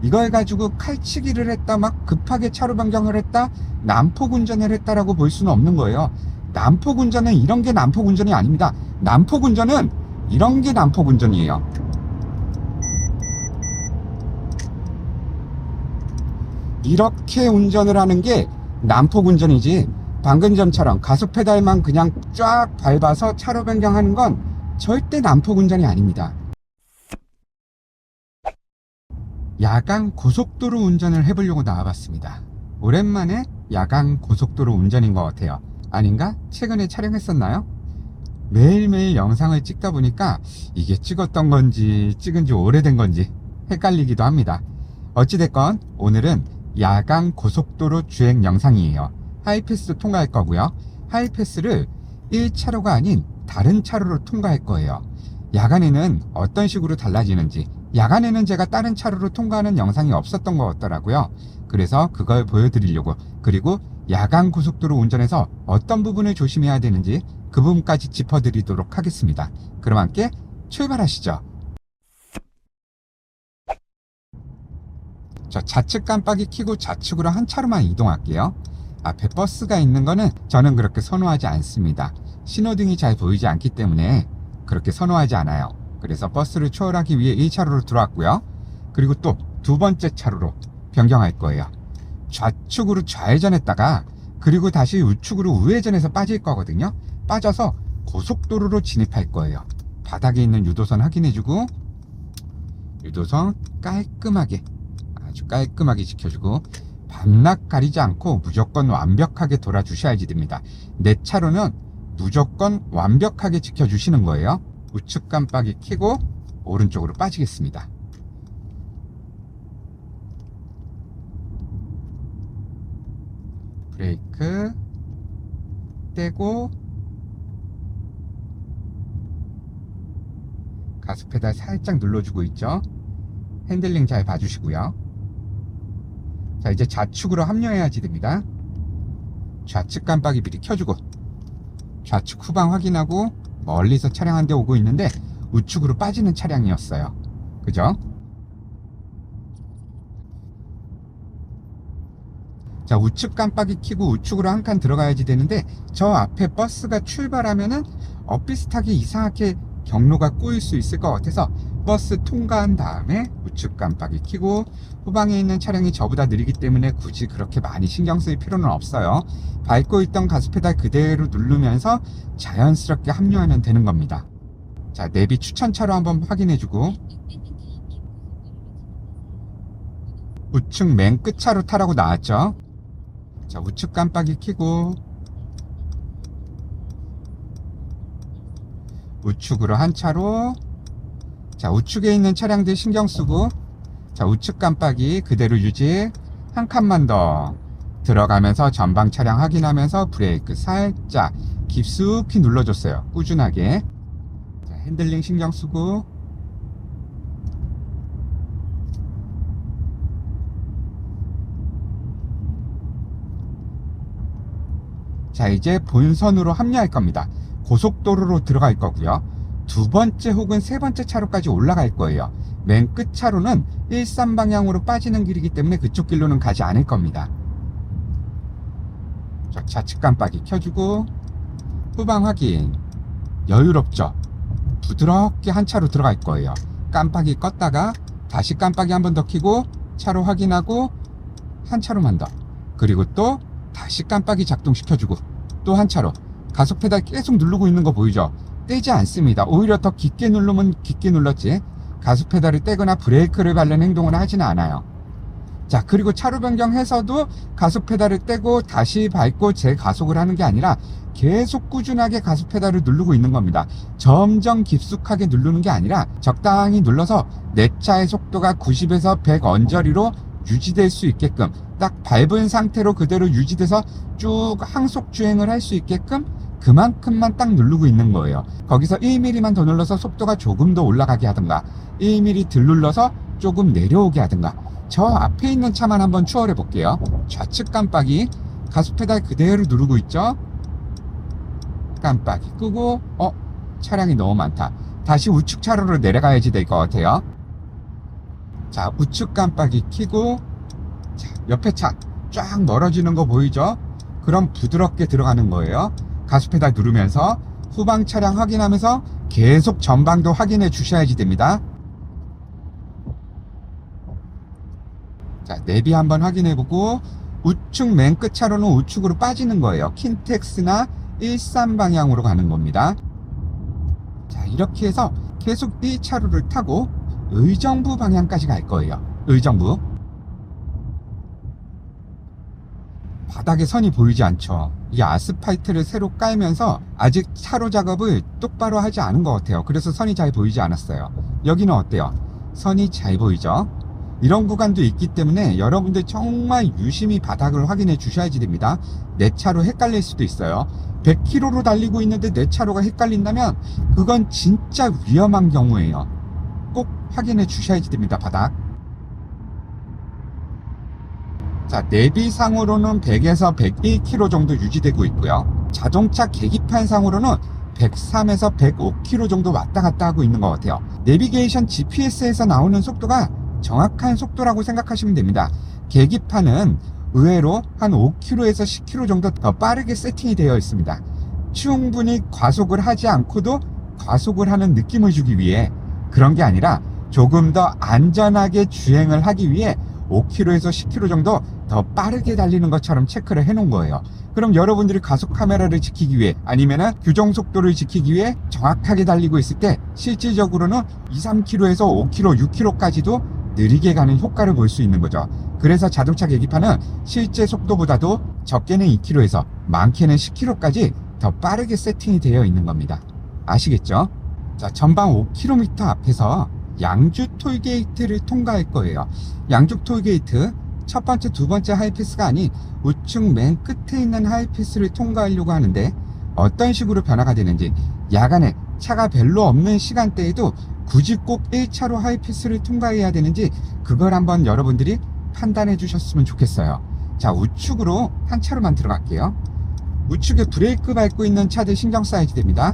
이걸 가지고 칼치기를 했다, 막 급하게 차로 변경을 했다, 난폭 운전을 했다라고 볼 수는 없는 거예요. 난폭 운전은 이런 게 난폭 운전이 아닙니다. 난폭 운전은 이런 게 난폭 운전이에요. 이렇게 운전을 하는 게 난폭 운전이지, 방금 전처럼 가속 페달만 그냥 쫙 밟아서 차로 변경하는 건 절대 난폭 운전이 아닙니다. 야간 고속도로 운전을 해보려고 나와봤습니다. 오랜만에 야간 고속도로 운전인 것 같아요. 아닌가? 최근에 촬영했었나요? 매일매일 영상을 찍다 보니까 이게 찍었던 건지 찍은 지 오래된 건지 헷갈리기도 합니다. 어찌됐건 오늘은 야간 고속도로 주행 영상이에요. 하이패스 통과할 거고요. 하이패스를 1차로가 아닌 다른 차로로 통과할 거예요. 야간에는 어떤 식으로 달라지는지, 야간에는 제가 다른 차로로 통과하는 영상이 없었던 것 같더라고요. 그래서 그걸 보여드리려고, 그리고 야간 고속도로 운전에서 어떤 부분을 조심해야 되는지 그 부분까지 짚어드리도록 하겠습니다. 그럼 함께 출발하시죠. 저 좌측 깜빡이 켜고 좌측으로 한 차로만 이동할게요. 앞에 버스가 있는 거는 저는 그렇게 선호하지 않습니다. 신호등이 잘 보이지 않기 때문에 그렇게 선호하지 않아요. 그래서 버스를 초월하기 위해 1차로로 들어왔고요. 그리고 또 두 번째 차로로 변경할 거예요. 좌측으로 좌회전했다가 그리고 다시 우측으로 우회전해서 빠질 거거든요. 빠져서 고속도로로 진입할 거예요. 바닥에 있는 유도선 확인해주고, 유도선 깔끔하게, 아주 깔끔하게 지켜주고, 반납 가리지 않고 무조건 완벽하게 돌아주셔야지 됩니다. 내 차로는 무조건 완벽하게 지켜주시는 거예요. 우측 깜빡이 켜고 오른쪽으로 빠지겠습니다. 브레이크 떼고 가스 페달 살짝 눌러주고 있죠. 핸들링 잘 봐주시고요. 자, 이제 좌측으로 합류해야지 됩니다. 좌측 깜빡이 미리 켜주고, 좌측 후방 확인하고, 멀리서 차량 한 대 오고 있는데 우측으로 빠지는 차량이었어요. 그죠? 자, 우측 깜빡이 켜고 우측으로 한 칸 들어가야지 되는데, 저 앞에 버스가 출발하면은 엇비슷하게 이상하게 경로가 꼬일 수 있을 것 같아서 버스 통과한 다음에 우측 깜빡이 켜고, 후방에 있는 차량이 저보다 느리기 때문에 굳이 그렇게 많이 신경 쓸 필요는 없어요. 밟고 있던 가스페달 그대로 누르면서 자연스럽게 합류하면 되는 겁니다. 자, 내비 추천차로 한번 확인해주고, 우측 맨 끝차로 타라고 나왔죠. 자, 우측 깜빡이 켜고 우측으로 한 차로. 자, 우측에 있는 차량들 신경 쓰고, 자, 우측 깜빡이 그대로 유지. 한 칸만 더 들어가면서 전방 차량 확인하면서 브레이크 살짝 깊숙이 눌러줬어요. 꾸준하게. 자, 핸들링 신경 쓰고, 자, 이제 본선으로 합류할 겁니다. 고속도로로 들어갈 거고요. 두 번째 혹은 세 번째 차로까지 올라갈 거예요. 맨 끝 차로는 일산 방향으로 빠지는 길이기 때문에 그쪽 길로는 가지 않을 겁니다. 자, 좌측 깜빡이 켜주고, 후방 확인. 여유롭죠? 부드럽게 한 차로 들어갈 거예요. 깜빡이 껐다가 다시 깜빡이 한 번 더 켜고 차로 확인하고 한 차로만 더, 그리고 또 다시 깜빡이 작동시켜주고 또 한 차로. 가속 페달 계속 누르고 있는 거 보이죠? 떼지 않습니다. 오히려 더 깊게 누르면 깊게 눌렀지, 가속 페달을 떼거나 브레이크를 밟는 행동을 하지는 않아요. 자, 그리고 차로 변경해서도 가속 페달을 떼고 다시 밟고 재가속을 하는 게 아니라 계속 꾸준하게 가속 페달을 누르고 있는 겁니다. 점점 깊숙하게 누르는 게 아니라 적당히 눌러서 내 차의 속도가 90에서 100 언저리로 유지될 수 있게끔, 딱 밟은 상태로 그대로 유지돼서 쭉 항속 주행을 할 수 있게끔 그만큼만 딱 누르고 있는 거예요. 거기서 1mm만 더 눌러서 속도가 조금 더 올라가게 하든가, 1mm 덜 눌러서 조금 내려오게 하든가. 저 앞에 있는 차만 한번 추월해 볼게요. 좌측 깜빡이 가속 페달 그대로 누르고 있죠. 깜빡이 끄고, 차량이 너무 많다. 다시 우측 차로로 내려가야지 될 것 같아요. 자, 우측 깜빡이 켜고, 자, 옆에 차 쫙 멀어지는 거 보이죠? 그럼 부드럽게 들어가는 거예요. 가스페달 누르면서 후방 차량 확인하면서 계속 전방도 확인해 주셔야지 됩니다. 자, 내비 한번 확인해 보고, 우측 맨 끝 차로는 우측으로 빠지는 거예요. 킨텍스나 일산 방향으로 가는 겁니다. 자, 이렇게 해서 계속 이 차로를 타고 의정부 방향까지 갈 거예요. 의정부. 바닥에 선이 보이지 않죠. 이 아스팔트를 새로 깔면서 아직 차로 작업을 똑바로 하지 않은 것 같아요. 그래서 선이 잘 보이지 않았어요. 여기는 어때요? 선이 잘 보이죠? 이런 구간도 있기 때문에 여러분들 정말 유심히 바닥을 확인해 주셔야지 됩니다. 내 차로 헷갈릴 수도 있어요. 100km로 달리고 있는데 내 차로가 헷갈린다면 그건 진짜 위험한 경우예요. 꼭 확인해 주셔야지 됩니다. 바닥. 자, 내비상으로는 100에서 101km 정도 유지되고 있고요. 자동차 계기판상으로는 103에서 105km 정도 왔다 갔다 하고 있는 것 같아요. 내비게이션 GPS에서 나오는 속도가 정확한 속도라고 생각하시면 됩니다. 계기판은 의외로 한 5km에서 10km 정도 더 빠르게 세팅이 되어 있습니다. 충분히 과속을 하지 않고도 과속을 하는 느낌을 주기 위해, 그런 게 아니라 조금 더 안전하게 주행을 하기 위해 5km에서 10km 정도 더 빠르게 달리는 것처럼 체크를 해 놓은 거예요. 그럼 여러분들이 가속 카메라를 지키기 위해, 아니면은 규정 속도를 지키기 위해 정확하게 달리고 있을 때 실질적으로는 2, 3km에서 5km, 6km까지도 느리게 가는 효과를 볼 수 있는 거죠. 그래서 자동차 계기판은 실제 속도보다도 적게는 2km에서 많게는 10km까지 더 빠르게 세팅이 되어 있는 겁니다. 아시겠죠? 자, 전방 5km 앞에서 양주 톨게이트를 통과할 거예요. 양주 톨게이트 첫 번째, 두 번째 하이패스가 아닌 우측 맨 끝에 있는 하이패스를 통과하려고 하는데, 어떤 식으로 변화가 되는지, 야간에 차가 별로 없는 시간대에도 굳이 꼭 1차로 하이패스를 통과해야 되는지, 그걸 한번 여러분들이 판단해 주셨으면 좋겠어요. 자, 우측으로 한 차로만 들어갈게요. 우측에 브레이크 밟고 있는 차들 신경 써야지 됩니다.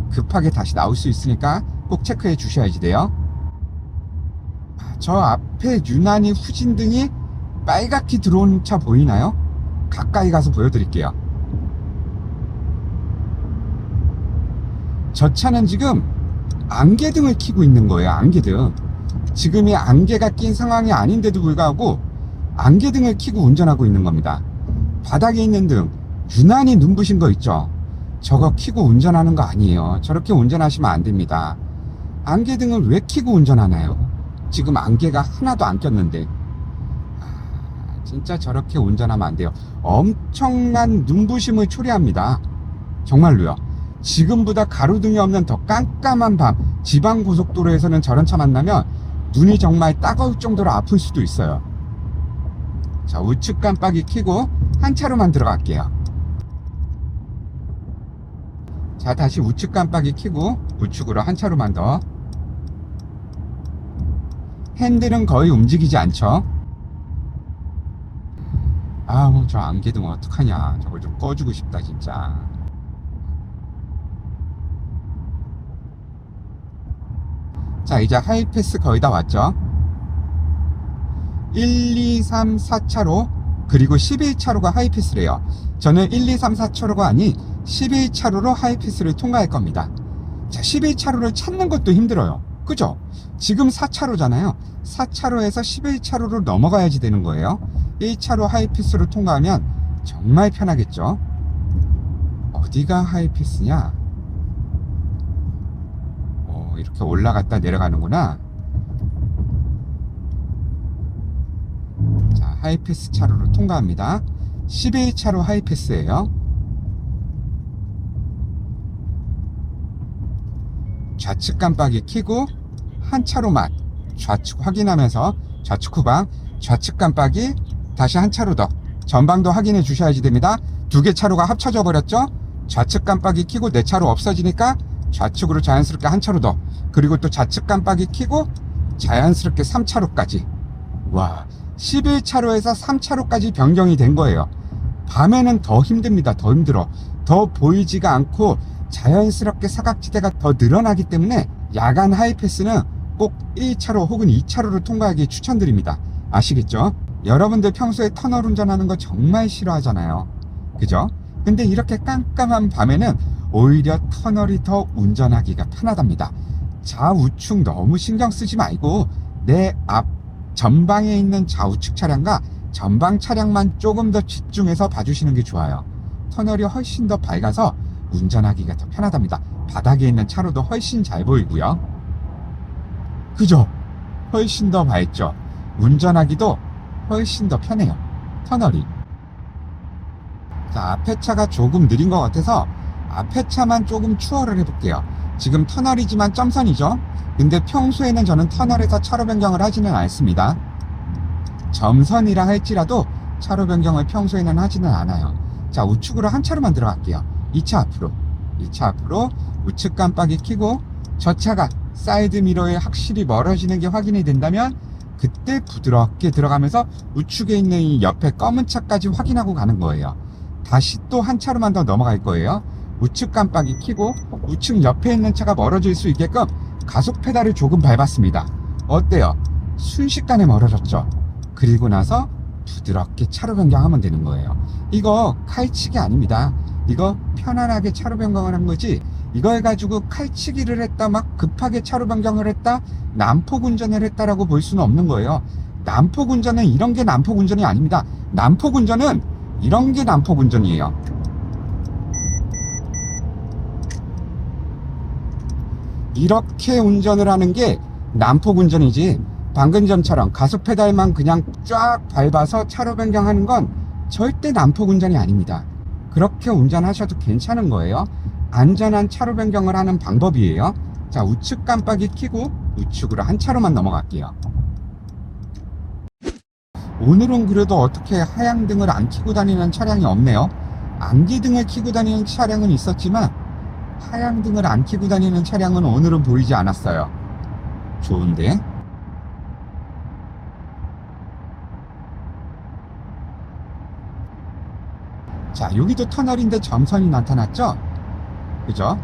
급하게 다시 나올 수 있으니까 꼭 체크해 주셔야지 돼요. 저 앞에 유난히 후진등이 빨갛게 들어오는 차 보이나요? 가까이 가서 보여드릴게요. 저 차는 지금 안개등을 켜고 있는 거예요. 안개등. 지금이 안개가 낀 상황이 아닌데도 불구하고 안개등을 켜고 운전하고 있는 겁니다. 바닥에 있는 등 유난히 눈부신 거 있죠? 저거 켜고 운전하는 거 아니에요. 저렇게 운전하시면 안 됩니다. 안개등을 왜 켜고 운전하나요? 지금 안개가 하나도 안 꼈는데. 진짜 저렇게 운전하면 안 돼요. 엄청난 눈부심을 초래합니다. 정말로요. 지금보다 가로등이 없는 더 깜깜한 밤, 지방고속도로에서는 저런 차 만나면 눈이 정말 따가울 정도로 아플 수도 있어요. 자, 우측 깜빡이 켜고 한 차로만 들어갈게요. 자, 다시 우측 깜빡이 켜고 우측으로 한 차로만 더. 핸들은 거의 움직이지 않죠. 아우, 저 안개등 어떡하냐. 저걸 좀 꺼주고 싶다 진짜. 자, 이제 하이패스 거의 다 왔죠. 1, 2, 3, 4차로 그리고 11차로가 하이패스래요. 저는 1, 2, 3, 4차로가 아닌 11차로로 하이패스를 통과할 겁니다. 자, 11차로를 찾는 것도 힘들어요. 그죠? 지금 4차로잖아요. 4차로에서 11차로로 넘어가야지 되는 거예요. 1차로 하이패스로 통과하면 정말 편하겠죠. 어디가 하이패스냐? 이렇게 올라갔다 내려가는구나. 자, 하이패스 차로로 통과합니다. 11차로 하이패스예요. 좌측 깜빡이 켜고 한 차로만 좌측 확인하면서 좌측 후방, 좌측 깜빡이 다시 한 차로 더 전방도 확인해 주셔야지 됩니다. 두 개 차로가 합쳐져 버렸죠. 좌측 깜빡이 켜고 내 차로 없어지니까 좌측으로 자연스럽게 한 차로 더, 그리고 또 좌측 깜빡이 켜고 자연스럽게 3차로까지. 와, 11차로에서 3차로까지 변경이 된 거예요. 밤에는 더 힘듭니다. 더 힘들어. 더 보이지가 않고 자연스럽게 사각지대가 더 늘어나기 때문에 야간 하이패스는 꼭 1차로 혹은 2차로를 통과하기 추천드립니다. 아시겠죠? 여러분들 평소에 터널 운전하는 거 정말 싫어하잖아요. 그죠? 근데 이렇게 깜깜한 밤에는 오히려 터널이 더 운전하기가 편하답니다. 좌우측 너무 신경 쓰지 말고 내 앞 전방에 있는 좌우측 차량과 전방 차량만 조금 더 집중해서 봐주시는 게 좋아요. 터널이 훨씬 더 밝아서 운전하기가 더 편하답니다. 바닥에 있는 차로도 훨씬 잘 보이고요. 그죠? 훨씬 더 밝죠? 운전하기도 훨씬 더 편해요. 터널이. 자, 앞에 차가 조금 느린 것 같아서 앞에 차만 조금 추월을 해볼게요. 지금 터널이지만 점선이죠? 근데 평소에는 저는 터널에서 차로 변경을 하지는 않습니다. 점선이라 할지라도 차로 변경을 평소에는 하지는 않아요. 자, 우측으로 한 차로만 들어갈게요. 2차 앞으로. 2차 앞으로 우측 깜빡이 켜고 저 차가 사이드 미러에 확실히 멀어지는 게 확인이 된다면 그때 부드럽게 들어가면서 우측에 있는 이 옆에 검은 차까지 확인하고 가는 거예요. 다시 또 한 차로만 더 넘어갈 거예요. 우측 깜빡이 켜고 우측 옆에 있는 차가 멀어질 수 있게끔 가속 페달을 조금 밟았습니다. 어때요? 순식간에 멀어졌죠? 그리고 나서 부드럽게 차로 변경하면 되는 거예요. 이거 칼치기 아닙니다. 이거 편안하게 차로 변경을 한 거지, 이걸 가지고 칼치기를 했다, 막 급하게 차로 변경을 했다, 난폭 운전을 했다라고 볼 수는 없는 거예요. 난폭 운전은 이런 게 난폭 운전이 아닙니다. 난폭 운전은 이런 게 난폭 운전이에요. 이렇게 운전을 하는 게 난폭 운전이지, 방금 전처럼 가속 페달만 그냥 쫙 밟아서 차로 변경하는 건 절대 난폭 운전이 아닙니다. 그렇게 운전하셔도 괜찮은 거예요. 안전한 차로 변경을 하는 방법이에요. 자, 우측 깜빡이 켜고 우측으로 한 차로만 넘어갈게요. 오늘은 그래도 어떻게 하향등을 안 켜고 다니는 차량이 없네요. 안기등을 켜고 다니는 차량은 있었지만 하향등을 안 켜고 다니는 차량은 오늘은 보이지 않았어요. 좋은데? 자, 여기도 터널인데 점선이 나타났죠? 그죠?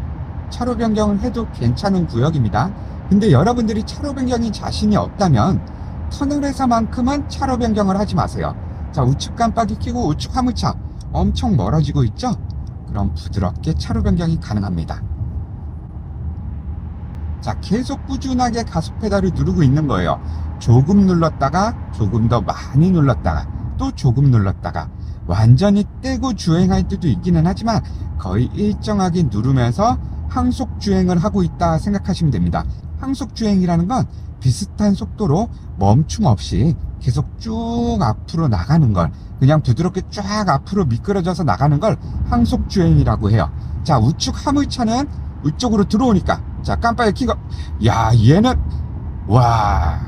차로 변경을 해도 괜찮은 구역입니다. 근데 여러분들이 차로 변경이 자신이 없다면 터널에서만큼은 차로 변경을 하지 마세요. 자, 우측 깜빡이 켜고 우측 화물차 엄청 멀어지고 있죠? 그럼 부드럽게 차로 변경이 가능합니다. 자, 계속 꾸준하게 가속 페달을 누르고 있는 거예요. 조금 눌렀다가 조금 더 많이 눌렀다가 또 조금 눌렀다가 완전히 떼고 주행할 때도 있기는 하지만 거의 일정하게 누르면서 항속 주행을 하고 있다 생각하시면 됩니다. 항속 주행이라는 건 비슷한 속도로 멈춤 없이 계속 쭉 앞으로 나가는 걸, 그냥 부드럽게 쫙 앞으로 미끄러져서 나가는 걸 항속 주행이라고 해요. 자, 우측 화물차는 위쪽으로 들어오니까, 자, 깜빡이 켜고, 야, 얘는 와,